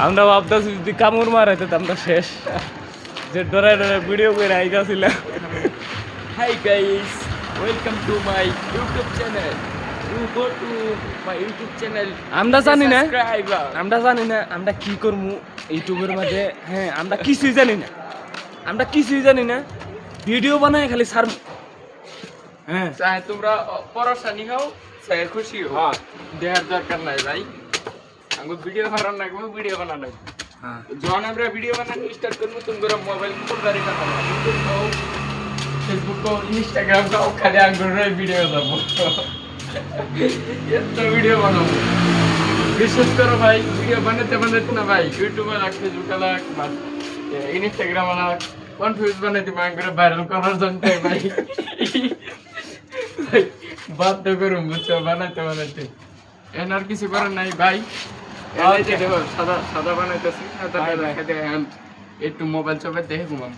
আমরা ভাবতেছি যদি কামড় মারাইতে আমরা শেষ যে ডরায় ডরায় ভিডিও করে আইতাছিলাম। Hi guys, welcome to my YouTube channel. You go to my YouTube channel. আমরা জানি না Subscribe. আমরা জানি না আমরা কি করবো ইউটিউবের মাঝে। হ্যাঁ আমরা কিছুই জানি না, আমরা কিছুই জানি না, ভিডিও বানায় খালি সার। হ্যাঁ চাই তোমরা পড়াশোনা নিও, চাই খুশি হও। দেহার দরকার নাই ভাই। আমি ভিডিও বানানো লাগবে, ভিডিও বানানো লাগবে। হ্যাঁ যখন আমরা ভিডিও বানানো স্টার্ট করবো তোমরা মোবাইল কোন গাড়ি না ইউটিউব হোক, ফেসবুক হোক, ইনস্টাগ্রাম হোক, খালি আঙ্গুরের ভিডিও যাবো। এত ভিডিও বানাবো বিশ্বাস করো ভাই, ভিডিও বানাতে বানাতে না ভাই ইউটিউবে লাগ, ফেসবুকে লাগ, ইনস্টাগ্রামে লাগ, কনফিউজ বানাইতে আঙ্গুরে ভাইরাল করার জন্য ভাই বাধ্য করুন বুঝছো বানাইতে বানাইতে। এখন আর কিছু করার নাই ভাই। সাদা সাদা বানাইতেছি, একটু মোবাইল চোখে দেখে ঘুমাম।